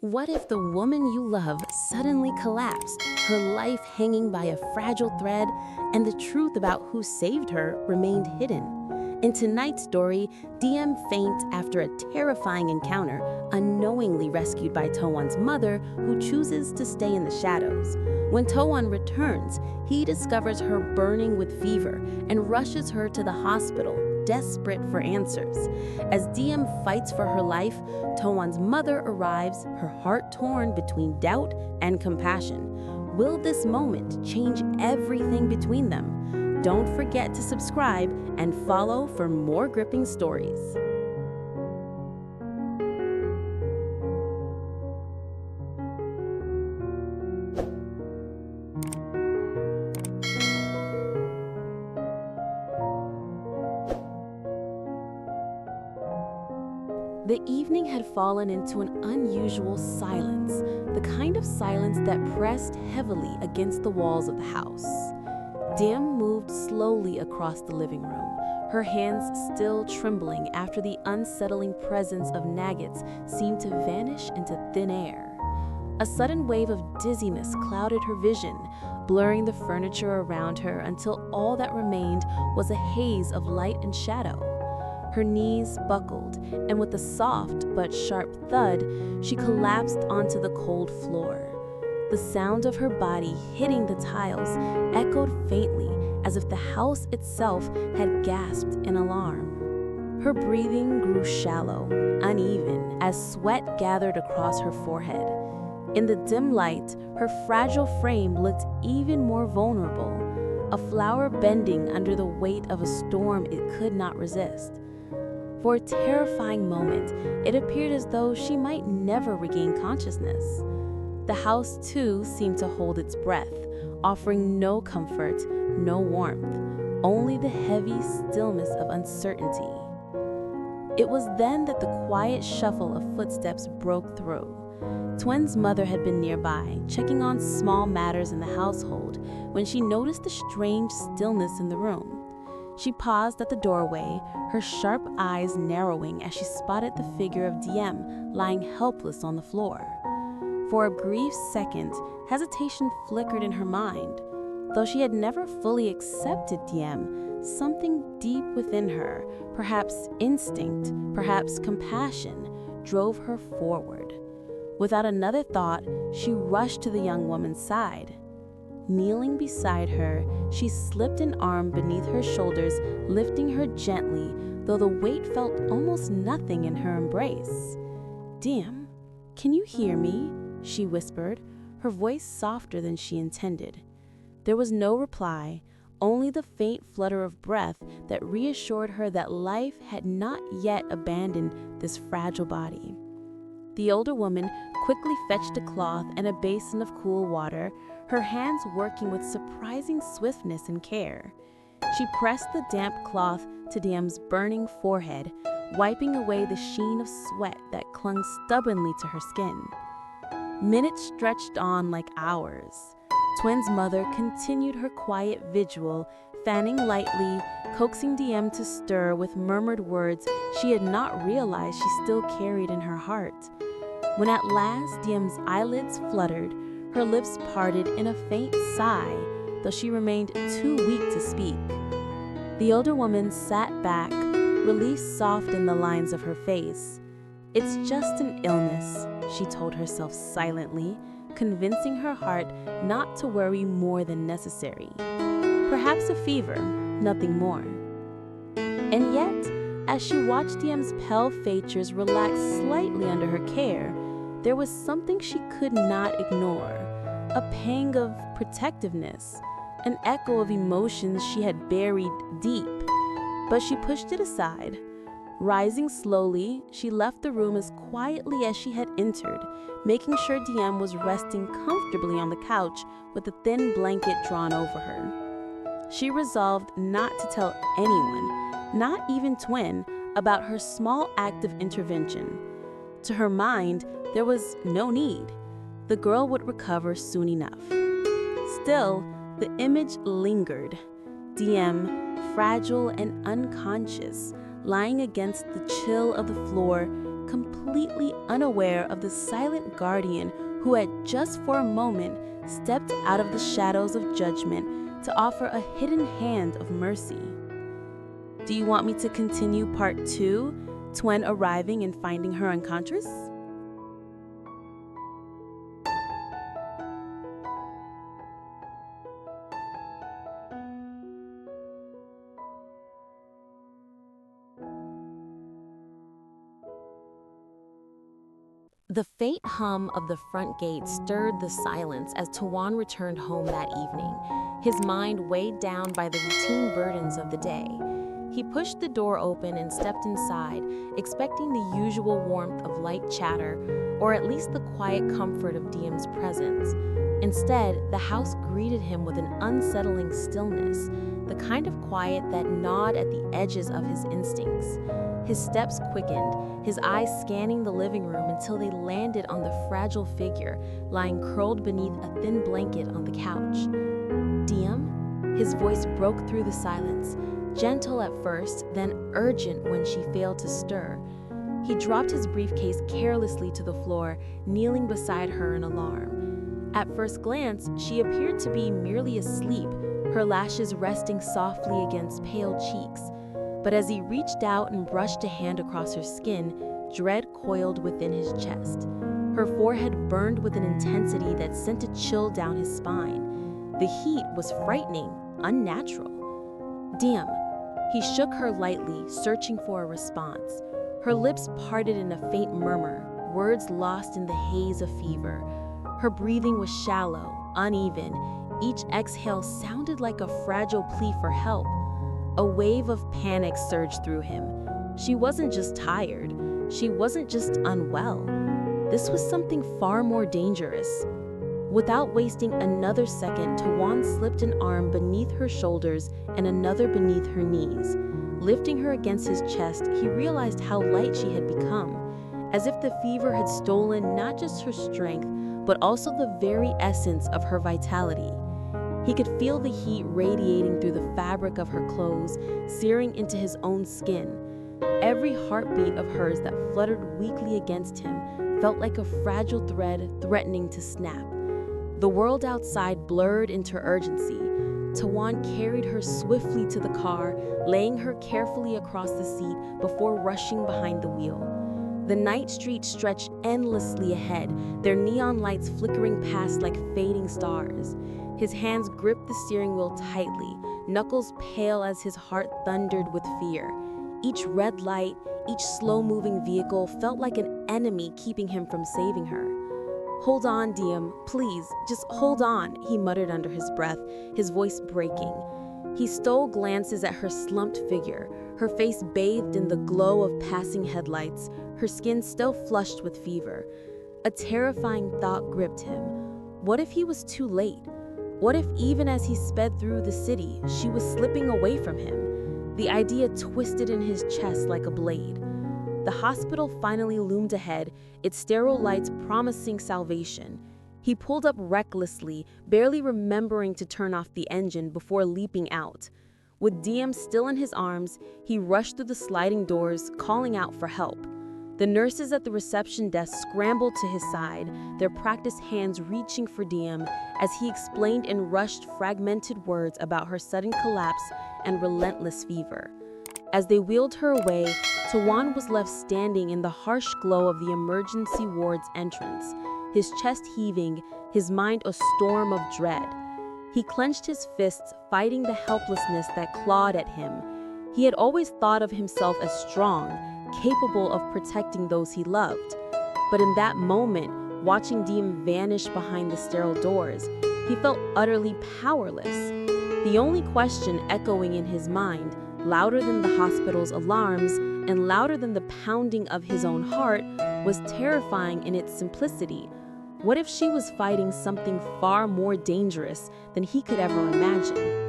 What if the woman you love suddenly collapsed, her life hanging by a fragile thread, and the truth about who saved her remained hidden? In tonight's story, Diem faints after a terrifying encounter, unknowingly rescued by Towan's mother, who chooses to stay in the shadows. When Towan returns, he discovers her burning with fever and rushes her to the hospital, desperate for answers. As Diem fights for her life, Towan's mother arrives, her heart torn between doubt and compassion. Will this moment change everything between them? Don't forget to subscribe and follow for more gripping stories. The evening had fallen into an unusual silence, the kind of silence that pressed heavily against the walls of the house. Diem moved slowly across the living room, her hands still trembling after the unsettling presence of Nuggets seemed to vanish into thin air. A sudden wave of dizziness clouded her vision, blurring the furniture around her until all that remained was a haze of light and shadow. Her knees buckled, and with a soft but sharp thud, she collapsed onto the cold floor. The sound of her body hitting the tiles echoed faintly, as if the house itself had gasped in alarm. Her breathing grew shallow, uneven, as sweat gathered across her forehead. In the dim light, her fragile frame looked even more vulnerable, a flower bending under the weight of a storm it could not resist. For a terrifying moment, it appeared as though she might never regain consciousness. The house, too, seemed to hold its breath, offering no comfort, no warmth, only the heavy stillness of uncertainty. It was then that the quiet shuffle of footsteps broke through. Twin's mother had been nearby, checking on small matters in the household, when she noticed the strange stillness in the room. She paused at the doorway, her sharp eyes narrowing as she spotted the figure of Diem lying helpless on the floor. For a brief second, hesitation flickered in her mind. Though she had never fully accepted Diem, something deep within her, perhaps instinct, perhaps compassion, drove her forward. Without another thought, she rushed to the young woman's side. Kneeling beside her, she slipped an arm beneath her shoulders, lifting her gently, though the weight felt almost nothing in her embrace. "Diem, can you hear me?" she whispered, her voice softer than she intended. There was no reply, only the faint flutter of breath that reassured her that life had not yet abandoned this fragile body. The older woman quickly fetched a cloth and a basin of cool water, her hands working with surprising swiftness and care. She pressed the damp cloth to Diem's burning forehead, wiping away the sheen of sweat that clung stubbornly to her skin. Minutes stretched on like hours. Twin's mother continued her quiet vigil, fanning lightly, coaxing Diem to stir with murmured words she had not realized she still carried in her heart. When at last Diem's eyelids fluttered, her lips parted in a faint sigh, though she remained too weak to speak. The older woman sat back, relief soft in the lines of her face. "It's just an illness," she told herself silently, convincing her heart not to worry more than necessary. Perhaps a fever, nothing more. And yet, as she watched Diem's pale features relax slightly under her care, there was something she could not ignore, a pang of protectiveness, an echo of emotions she had buried deep. But she pushed it aside. Rising slowly, she left the room as quietly as she had entered, making sure Diem was resting comfortably on the couch with a thin blanket drawn over her. She resolved not to tell anyone, not even Twin, about her small act of intervention. To her mind, there was no need. The girl would recover soon enough. Still, the image lingered. Diem, fragile and unconscious, lying against the chill of the floor, completely unaware of the silent guardian who had just for a moment stepped out of the shadows of judgment to offer a hidden hand of mercy. Do you want me to continue part 2, Toan arriving and finding her unconscious? The faint hum of the front gate stirred the silence as Towan returned home that evening, his mind weighed down by the routine burdens of the day. He pushed the door open and stepped inside, expecting the usual warmth of light chatter, or at least the quiet comfort of Diem's presence. Instead, the house greeted him with an unsettling stillness, the kind of quiet that gnawed at the edges of his instincts. His steps quickened, his eyes scanning the living room until they landed on the fragile figure lying curled beneath a thin blanket on the couch. Diem? His voice broke through the silence, gentle at first, then urgent when she failed to stir. He dropped his briefcase carelessly to the floor, kneeling beside her in alarm. At first glance, she appeared to be merely asleep, her lashes resting softly against pale cheeks. But as he reached out and brushed a hand across her skin, dread coiled within his chest. Her forehead burned with an intensity that sent a chill down his spine. The heat was frightening, unnatural. Diem. He shook her lightly, searching for a response. Her lips parted in a faint murmur, words lost in the haze of fever. Her breathing was shallow, uneven. Each exhale sounded like a fragile plea for help. A wave of panic surged through him. She wasn't just tired. She wasn't just unwell. This was something far more dangerous. Without wasting another second, Towan slipped an arm beneath her shoulders and another beneath her knees. Lifting her against his chest, he realized how light she had become, as if the fever had stolen not just her strength, but also the very essence of her vitality. He could feel the heat radiating through the fabric of her clothes, searing into his own skin. Every heartbeat of hers that fluttered weakly against him felt like a fragile thread threatening to snap. The world outside blurred into urgency. Towan carried her swiftly to the car, laying her carefully across the seat before rushing behind the wheel. The night street stretched endlessly ahead, their neon lights flickering past like fading stars. His hands gripped the steering wheel tightly, knuckles pale as his heart thundered with fear. Each red light, each slow-moving vehicle felt like an enemy keeping him from saving her. "Hold on, Diem, please, just hold on," he muttered under his breath, his voice breaking. He stole glances at her slumped figure, her face bathed in the glow of passing headlights, her skin still flushed with fever. A terrifying thought gripped him. What if he was too late? What if even as he sped through the city, she was slipping away from him? The idea twisted in his chest like a blade. The hospital finally loomed ahead, its sterile lights promising salvation. He pulled up recklessly, barely remembering to turn off the engine before leaping out. With Diem still in his arms, he rushed through the sliding doors, calling out for help. The nurses at the reception desk scrambled to his side, their practiced hands reaching for Diem as he explained in rushed, fragmented words about her sudden collapse and relentless fever. As they wheeled her away, Towan was left standing in the harsh glow of the emergency ward's entrance, his chest heaving, his mind a storm of dread. He clenched his fists, fighting the helplessness that clawed at him. He had always thought of himself as strong, capable of protecting those he loved. But in that moment, watching Diem vanish behind the sterile doors, he felt utterly powerless. The only question echoing in his mind, louder than the hospital's alarms and louder than the pounding of his own heart, was terrifying in its simplicity. What if she was fighting something far more dangerous than he could ever imagine?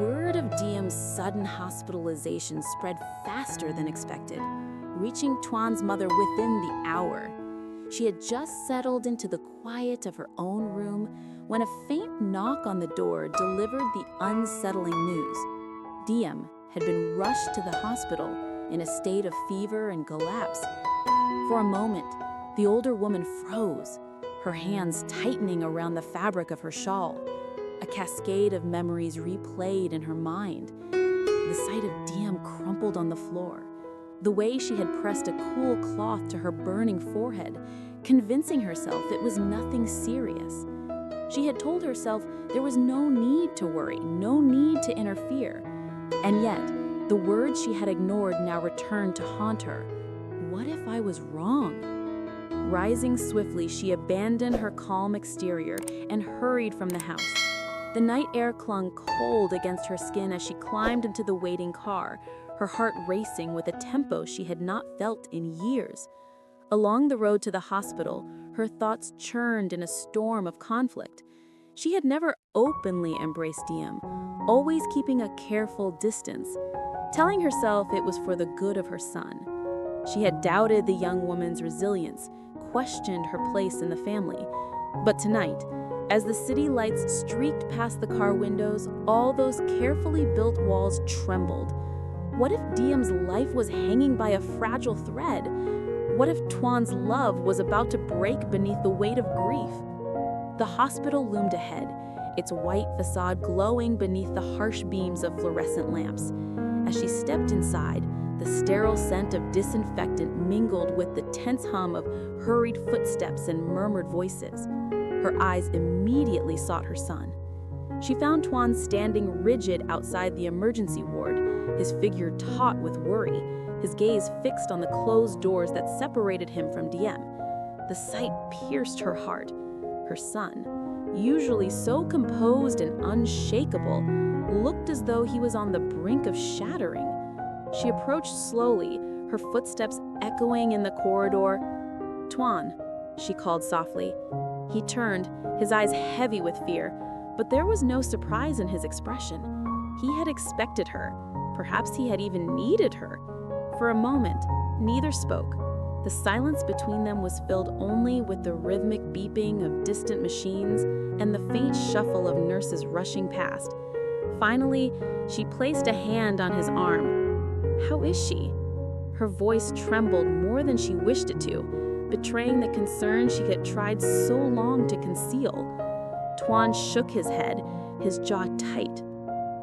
Word of Diem's sudden hospitalization spread faster than expected, reaching Towan's mother within the hour. She had just settled into the quiet of her own room when a faint knock on the door delivered the unsettling news. Diem had been rushed to the hospital in a state of fever and collapse. For a moment, the older woman froze, her hands tightening around the fabric of her shawl. A cascade of memories replayed in her mind. The sight of Diem crumpled on the floor, the way she had pressed a cool cloth to her burning forehead, convincing herself it was nothing serious. She had told herself there was no need to worry, no need to interfere. And yet, the words she had ignored now returned to haunt her. What if I was wrong? Rising swiftly, she abandoned her calm exterior and hurried from the house. The night air clung cold against her skin as she climbed into the waiting car, her heart racing with a tempo she had not felt in years. Along the road to the hospital, her thoughts churned in a storm of conflict. She had never openly embraced Diem, always keeping a careful distance, telling herself it was for the good of her son. She had doubted the young woman's resilience, questioned her place in the family. But tonight, as the city lights streaked past the car windows, all those carefully built walls trembled. What if Diem's life was hanging by a fragile thread? What if Toan's love was about to break beneath the weight of grief? The hospital loomed ahead, its white facade glowing beneath the harsh beams of fluorescent lamps. As she stepped inside, the sterile scent of disinfectant mingled with the tense hum of hurried footsteps and murmured voices. Her eyes immediately sought her son. She found Toan standing rigid outside the emergency ward, his figure taut with worry, his gaze fixed on the closed doors that separated him from Diem. The sight pierced her heart. Her son, usually so composed and unshakable, looked as though he was on the brink of shattering. She approached slowly, her footsteps echoing in the corridor. "Toan," she called softly. He turned, his eyes heavy with fear, but there was no surprise in his expression. He had expected her. Perhaps he had even needed her. For a moment, neither spoke. The silence between them was filled only with the rhythmic beeping of distant machines and the faint shuffle of nurses rushing past. Finally, she placed a hand on his arm. "How is she?" Her voice trembled more than she wished it to, betraying the concern she had tried so long to conceal. Toan shook his head, his jaw tight.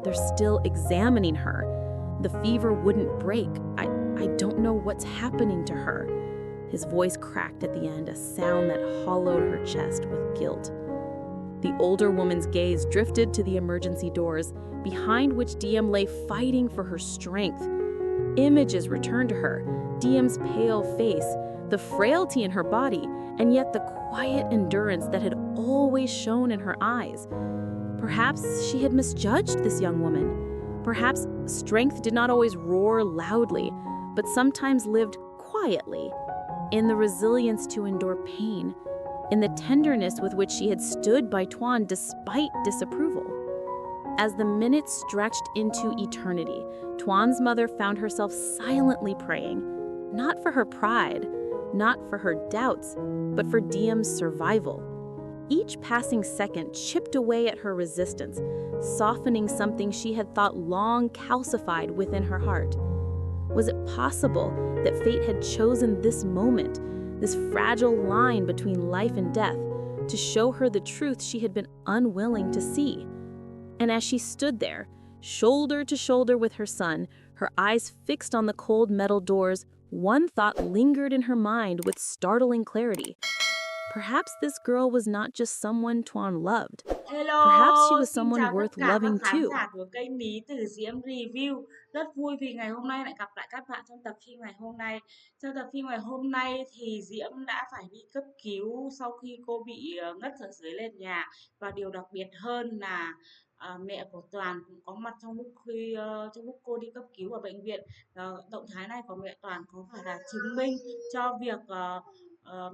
"They're still examining her. The fever wouldn't break. I don't know what's happening to her." His voice cracked at the end, a sound that hollowed her chest with guilt. The older woman's gaze drifted to the emergency doors, behind which Diem lay fighting for her strength. Images returned to her, Diem's pale face, the frailty in her body, and yet the quiet endurance that had always shone in her eyes. Perhaps she had misjudged this young woman. Perhaps strength did not always roar loudly, but sometimes lived quietly, in the resilience to endure pain, in the tenderness with which she had stood by Toan despite disapproval. As the minutes stretched into eternity, Toan's mother found herself silently praying, not for her pride, not for her doubts, but for Diem's survival. Each passing second chipped away at her resistance, softening something she had thought long calcified within her heart. Was it possible that fate had chosen this moment, this fragile line between life and death, to show her the truth she had been unwilling to see? And as she stood there, shoulder to shoulder with her son, her eyes fixed on the cold metal doors, one thought lingered in her mind with startling clarity. Perhaps this girl was not just someone Toan loved. Perhaps she Hello, was xin someone chào tất worth cả các loving khán too. giả của kênh Mí Từ Diễm Review. Rất vui vì ngày hôm nay lại gặp lại các bạn trong tập phim ngày hôm nay. Trong tập phim ngày hôm nay thì Diễm đã phải đi cấp cứu sau khi cô bị ngất ở dưới nền nhà. Và điều đặc biệt hơn là mẹ của Toàn cũng có mặt trong lúc cô đi cấp cứu ở bệnh viện. Động thái này của mẹ Toàn có phải là chứng minh cho việc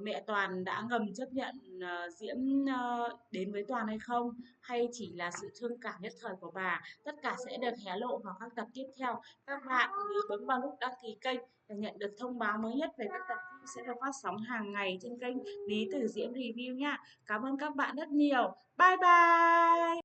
mẹ Toàn đã ngầm chấp nhận Diễm đến với Toàn hay không, hay chỉ là sự thương cảm nhất thời của bà. Tất cả sẽ được hé lộ vào các tập tiếp theo. Các bạn nhớ bấm vào nút đăng ký kênh để nhận được thông báo mới nhất về các tập phim sẽ được phát sóng hàng ngày trên kênh Lý Tử Diễm Review nha. Cảm ơn các bạn rất nhiều. Bye bye!